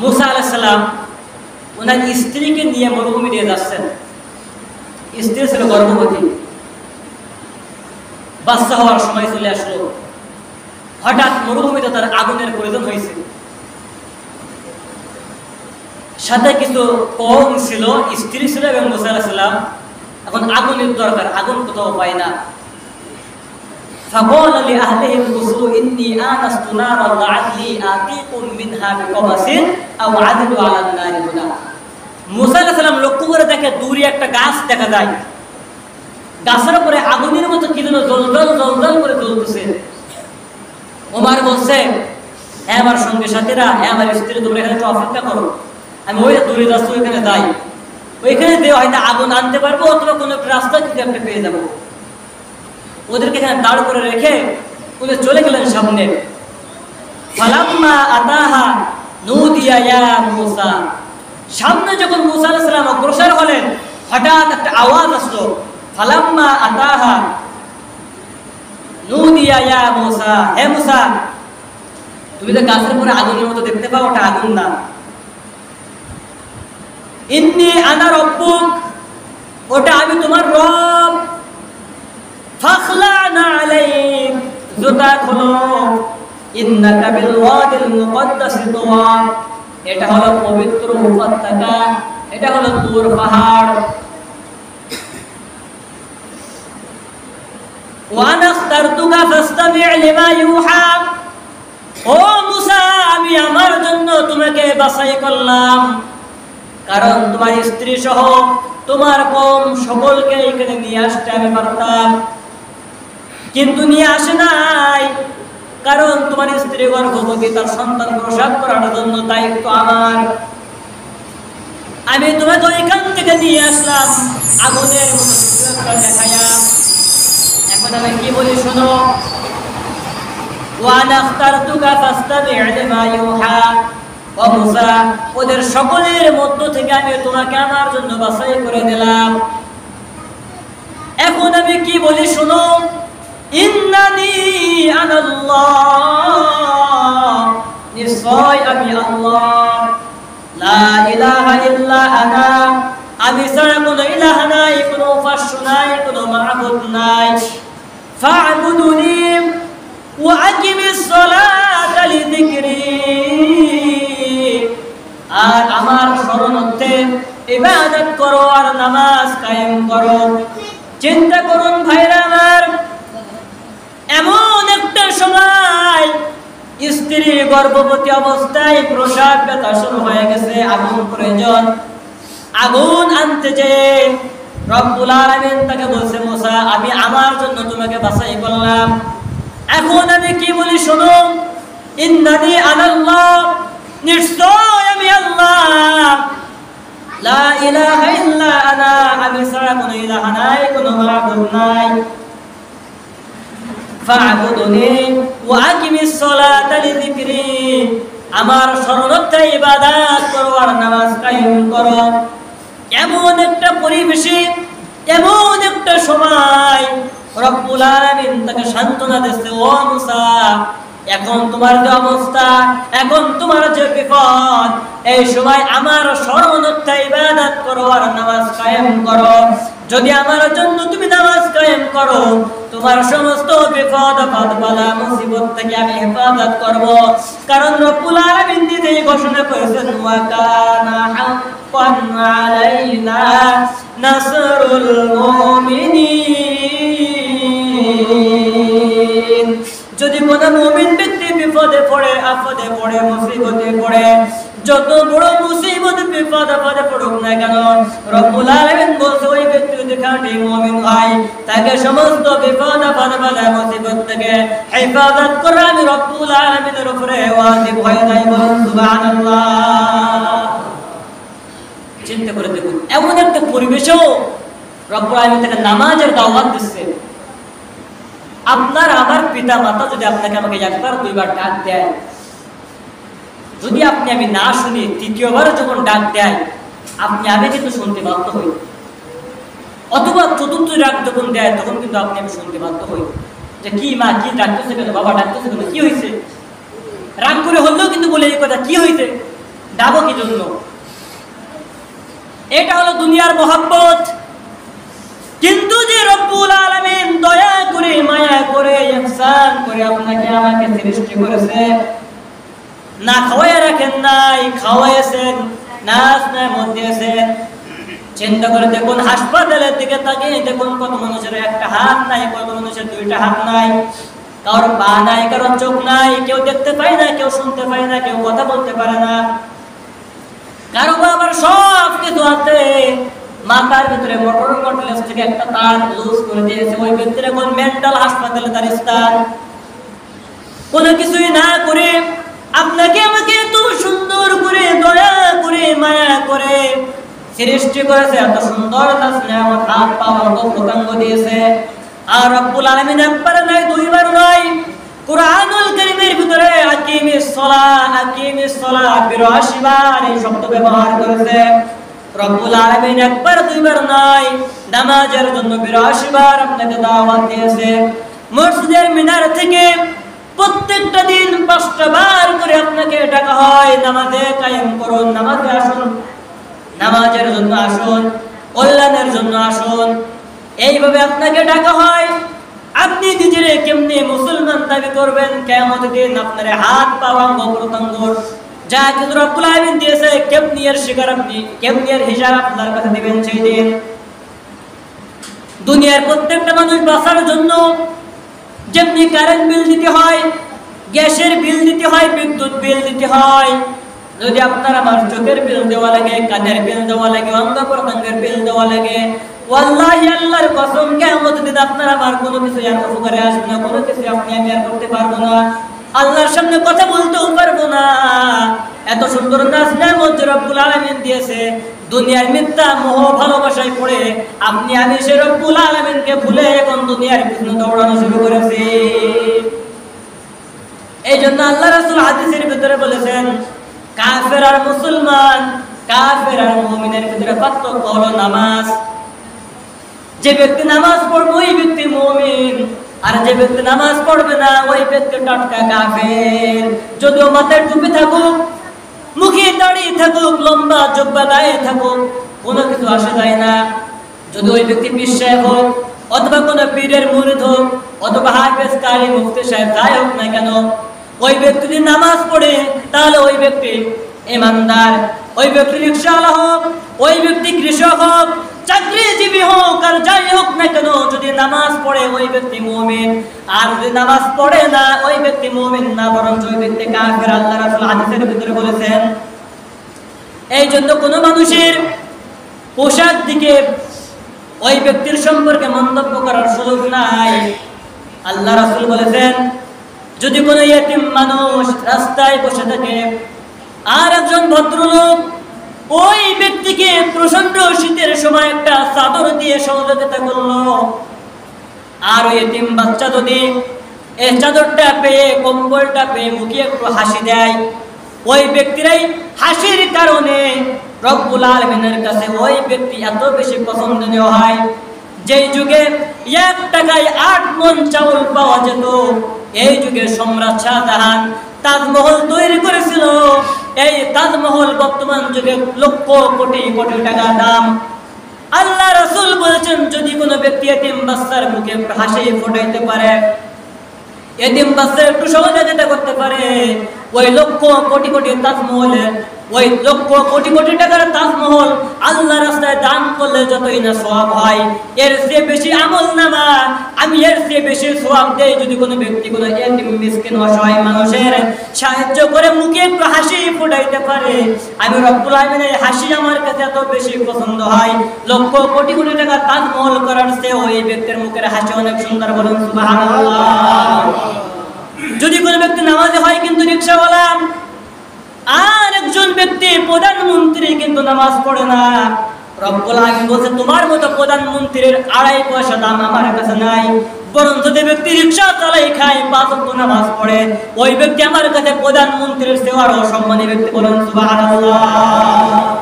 মুসা আলাইহিস সালাম ওনার স্ত্রীকে নিয়ে মরুভূমি দিয়ে যাচ্ছেন। স্ত্রী ছিল গর্ভবতী, বাচ্চা হওয়ার সময় চলে আসলো। হঠাৎ মরুভূমিতে তার আগুনের প্রয়োজন হয়েছে। সাথে কিছু কওম ছিল, স্ত্রী ছিল এবং মুসা আলাইহিস সালাম। এখন আগুনের দরকার, আগুন কোথাও পায় না। فقال لأهلهم كثوا إني آنست نارا لعلي آتيكم منها بقبس أو أجد على النار هدى। মুসা আলাইহিস সালাম লক্ষ্য করে দেখে দূরে একটা গাছ দেখা যায়, গাছের উপরে আগুনের মতো কি যেন জ্বলজ্বল জ্বলজ্বল করে জ্বলতেছে। ওমর বলছে, হ্যাঁ আমার সঙ্গে সাথীরা, হ্যাঁ আমার স্ত্রী, তোমরা এখানে একটু অপেক্ষা করো, আমি ওই দূরে যাচ্ছি, ওইখানে যাই, ওইখানে দিয়ে হয়তো আগুন আনতে পারবো অথবা কোনো একটা রাস্তা কিছু একটা পেয়ে যাবো। ওদেরকে এখানে দাঁড় করে রেখে ওদের চলে গেলেন সামনে। ফালাম্মা আতাহা নুদিয়া ইয়া মুসা। সামনে যখন মুসা আলাইহিস সালাম অগ্রসর হলেন, হঠাৎ একটা আওয়াজ আসলো, ফালাম্মা আতাহা নুদিয়া ইয়া মুসা, হে মুসা, তুমি তো গাছের উপরে আগুনের মতো দেখতে পাও, ওটা আগুন না। ইন্নী আনা রব্বুক, ওটা আমি তোমার রব। ফাখলা'না আলাইক, জুতা খোলো। ইন্নাকা বিল ওয়াদিল মুকদ্দাসি তুওয়া, এটা হলো পবিত্র উপত্যকা, এটা হলো তুর পাহাড়। ওয়া আনা ইখতারতুকা ফাসতামি' লিমা ইউহা, ও মুসা, আমি আমার জন্য তোমাকে বাছাই করলাম, কারণ তোমার স্ত্রী সহ তোমার কওম সকলকে এখানে নিয়ে আসতে আমি পারতাম, কিন্তু নিয়ে আসে নাই, কারণ তোমার স্ত্রী গর্ভবতী, তার সন্তান প্রসব করার জন্য দায়িত্ব আমার। আমি তোমাকে ওইখান থেকে নিয়ে আসলাম আগুনের মতো দেখাইয়া। এখন আমি কি বলি শোনো, ওয়া আনা ইখতারতুকা ফাসতামি' লিমা ইউহা, ও মুসা, ওদের সকলের মধ্য থেকে আমি তোমাকে আমার জন্য বাছাই করে দিলাম। এখন আমি কি বলি শোনো, ইন্নানি আনাল্লাহ, নিশ্চয় আমি আল্লাহ, লা ইলাহা ইল্লা আনা, আমি ছাড়া কোনো ইলাহ নাই, কোনো উপাস্য নাই, কোনো মাবুদ নাই। ফা'বুদুনি ওয়া আকিমিস সালাতা লিযিকরি, আর আমার শরণার্থে ইবাদত করো আর নামাজ কায়েম করো। চিন্তা করুন ভাইরা আমার, এমন একটা সময় স্ত্রী গর্ভবতী অবস্থায় প্রসব ব্যথা শুরু হয়ে গেছে, আগুন প্রয়োজন। আগুন আনতে যে রব্বুল আলামিন তাকে বলছে, মুসা, আমি আমার জন্য তোমাকে বাছাই করলাম। এখন আমি কি বলি শোনো, ইন্নানি আনাল্লাহ, নিশ্চয় আমি আল্লাহ, লা ইলাহা ইল্লা আনা, আমি ছাড়া কোনো ইলাহ নাই, কোনো মাবুদ নাই। ফা'বুদুনি ওয়া আকিমিস সালাতা লিযিকরি, আমার শরণার্থে ইবাদত করো আর নামাজ কায়েম করো। এমন একটা পরিবেশে, এমন একটা সময় রব্বুল আলামিন তাকে সান্ত্বনা দিচ্ছে, ও মুসা, এখন তোমার যে অবস্থা, এখন তোমার যে বিপদ, এই সময় আমার শরণার্থে ইবাদত করো আর নামাজ কায়েম করো। যদি আমার জন্য তুমি নামাজ কায়েম করো, তোমার সমস্ত বিপদ আপদ বালা মুসিবত থেকে আমি হেফাজত করব, কারণ রব্বুল আলামিন নিজেই ঘোষণা করেছেন, ওয়া কানা হাক্কান আলাইনা নাসরুল মুমিনিন। যদি কোন মুমিন ব্যক্তি বিপদে পড়ে, আপদে পড়ে, মুসিবতে পড়ে, যত বড় মুসিবত বিপদ আপদে পড়ুক না কেন, রব্বুল আলামিন বলছে ওই ব্যক্তি যদি খাঁটি মুমিন হয়, তাকে সমস্ত বিপদ আপদ বালা মুসিবত থেকে হেফাজত করা আমি রব্বুল আলামিনের উপরে ওয়াজিব হয়ে যায়। বলুন সুবহানাল্লাহ। চিন্তা করে দেখুন, এমন একটা পরিবেশেও রব্বুল আলামিন তাকে নামাজের দাওয়াত দিচ্ছে। আপনার আমার পিতা মাতা যদি আপনাকে আমাকে একবার দুইবার ডাক দেয়, যদি আপনি আমি না শুনি, তৃতীয়বার যখন ডাক দেয় আপনি আমি কিন্তু শুনতে বাধ্য হই, অথবা চতুর্থ ডাক যখন দেয় তখন কিন্তু আপনি আমি শুনতে বাধ্য হই যে কি মা, কি ডাকতেছে কেন, বাবা ডাকতেছে কেন, কি হয়েছে, রাগ করে হলেও কিন্তু বলে এই কথা, কি হয়েছে, ডাকো কি জন্য? এটা হলো দুনিয়ার মহব্বত। কিন্তু যে রব্বুল আলামিন দয়া করে মায়া করে ইহসান করে আপনাকে আমাকে সৃষ্টি করেছে, না খাওয়ায় রাখেন নাই, খাওয়াইছেন, নাচ নাই মধ্যে দিয়েছেন। চিন্তা করে দেখুন, হাসপাতালের দিকে তাকিয়ে দেখুন, কত মানুষের একটা হাত নাই, কত মানুষের দুইটা হাত নাই, কারোর পা নাই, কারোর চোখ নাই, কেউ দেখতে পায় না, কেউ শুনতে পায় না, কেউ কথা বলতে পারে না, কারো আবার সব কিছু আছে। মাথার ভিতরে মোটর কন্ট্রোলেন্স থেকে একটা তার লুজ করে দিয়েছে, ওই ব্যক্তির এখন মেন্টাল হাসপাতালে তার স্থান। কোনো কিছুই না করে আপনাকে আমাকে এত সুন্দর করে দয়া করে মায়া করে সৃষ্টি করেছে, এত সুন্দর তার স্নেহ হাত পা অঙ্গ প্রত্যঙ্গ দিয়েছে। আর রব্বুল আলামিন একবার নয়, দুইবার নয়, কুরআনুল কারীমের ভিতরে আকিমিস সালাহ ৮২ বার এই শব্দ ব্যবহার করেছে। রব্বুল আলামিন একবার দুইবার নয়, নামাজের জন্য ৮২ বার আপনাকে দাওয়াত দিয়েছে। মসজিদের মিনার থেকে প্রত্যেকটা দিন ৫টা বার করে আপনাকে ডাকা হয়, নামাজে কায়েম করুন, নামাজে আসুন, নামাজের জন্য আসুন, কল্যাণের জন্য আসুন। এইভাবে আপনাকে ডাকা হয়। আপনি নিজেরে কেমনে মুসলমান দাবি করবেন? কিয়ামতের দিন আপনার হাত পা অঙ্গ প্রত্যঙ্গ যা কিছু রব্বুল আলামিন দিয়েছে, কেমনি এর শিকার আপনি, কেমনি এর হিসাব আপনার কাছে দিবেন সেই দিন। দুনিয়ার প্রত্যেকটা মানুষ বাঁচার জন্য যেমনি কারেন্ট বিল দিতে হয়, গ্যাসের বিল দিতে হয়, বিদ্যুৎ বিল দিতে হয়, যদি আপনার আমার চোখের বিল দেওয়া লাগে, কানের বিল দেওয়া লাগে, অঙ্গ প্রত্যঙ্গের বিল দেওয়া লাগে, ওয়াল্লাহি আল্লাহর কসম কিয়ামতের দিন আপনার আমার কোনো কিছু আর উপকারে আসবে না, কোনো কিছু আপনি আমি আর করতে পারবো না, আল্লাহর সামনে কথা বলতেও পারবো না। এত সুন্দর নাজ নেয়ামত রব্বুল আলামিন দিয়েছে, দুনিয়ার মিথ্যা মোহ ভালোবাসায় পড়ে আপনি আমি সে রব্বুল আলামিনকে ভুলে এখন দুনিয়ার পিছনে দৌড়ানো শুরু করেছি। এই জন্য আল্লাহ রাসূল হাদিসের ভিতরে বলেছেন, কাফের আর মুসলমান, কাফের আর মুমিনের ভিতরে পার্থক্য হলো নামাজ। যে ব্যক্তি নামাজ পড়বে ওই ব্যক্তি মুমিন, আর যে ব্যক্তি নামাজ পড়বে না ওই ব্যক্তি টাটকা কাফের। যদিও মাথায় টুপি থাকুক, মুখে দাড়ি থাকুক, লম্বা জুব্বা গায়ে থাকুক, কোনো কিছু আসে যায় না। যদি ওই ব্যক্তি পীর সাহেব হোক, অথবা কোনো পীরের মুরিদ হোক, অথবা হাফেজ কারি মুফতি সাহেব যাই হোক না কেন, ওই ব্যক্তি যদি নামাজ পড়ে তাহলে ওই ব্যক্তি ইমানদার। ওই ব্যক্তি রিকশাওয়ালা হোক, ওই ব্যক্তি কৃষক হোক, চাকরিজীবী হোক, আর যাই হোক না কেন, যদি নামাজ পড়ে ওই ব্যক্তি মুমিন। আর যদি নামাজ পড়ে না ওই ব্যক্তি মুমিন না, বরং ওই ব্যক্তি কাফের। আল্লাহ রাসূল হাদিসের ভিতরে বলেছেন। এই জন্য কোনো মানুষের পোশাক দিকে ওই ব্যক্তির সম্পর্কে মন্তব্য করার সুযোগ নাই। আল্লাহ রাসূল বলেছেন, যদি কোনো ইয়েতিম মানুষ রাস্তায় বসে থাকে আর একজন ভদ্রলোক ওই ব্যক্তিকে প্রচন্ড শীতের সময় একটা চাদর দিয়ে সহযোগিতা করলো, আর ওই ইয়েতিম বাচ্চা যদি এই চাদরটা পেয়ে, কম্বলটা পেয়ে মুখে একটু হাসি দেয়, ওই ব্যক্তিরাই হাসির কারণে রব্বুল আলামিনের কাছে ওই ব্যক্তি এত বেশি পছন্দনীয় হয়। যেই যুগে 1 টাকায় 8 মণ চাউল পাওয়া যেত, এই যুগে সম্রাট শাহজাহান তাজমহল তৈরি করেছিল। এই তাজমহল বর্তমান যুগে লক্ষ কোটি কোটি টাকা দাম। আল্লাহ রাসূল বলেছেন, যদি কোনো ব্যক্তি এতিম বাচ্চার মুখে হাসি ফোটাইতে পারে, এতিম বাচ্চা একটু সহযোগিতা করতে পারে, ওই লক্ষ কোটি কোটি তাজমহলে, ওই লক্ষ কোটি কোটি টাকার তাজমহল আল্লাহ রাস্তায় দান করলে যতই না সওয়াব হয়, এর চেয়ে বেশি আমলনামা আমি এর চেয়ে বেশি সওয়াব দেই যদি কোনো ব্যক্তি কোনো এতিম মিসকিন অসহায় মানুষের সাহায্য করে মুখে একটু হাসি ফোটাইতে পারে। আমি রব্বুল আলামিনের হাসি আমার কাছে এত বেশি পছন্দ হয়, লক্ষ কোটি কোটি টাকা তাজমহল করার চেয়ে ওই ব্যক্তির মুখের হাসি অনেক সুন্দর। বলুন সুবহানাল্লাহ। যদি কোনো ব্যক্তি নামাজি হয় কিন্তু রিকশাওয়ালা, আর একজন ব্যক্তি প্রধানমন্ত্রী কিন্তু নামাজ পড়ে না, রব্বুল আলামিন বলেছে, তোমার মতো প্রধানমন্ত্রীর 2.5 পয়সা দাম আমার কাছে নাই, বরং যদি ব্যক্তি রিকশা চালাই খায়, 5 ওয়াক্ত নামাজ পড়ে, ওই ব্যক্তি আমার কাছে প্রধানমন্ত্রীর চেয়ে আরো সম্মানী ব্যক্তি। বলুন সুবহানাল্লাহ।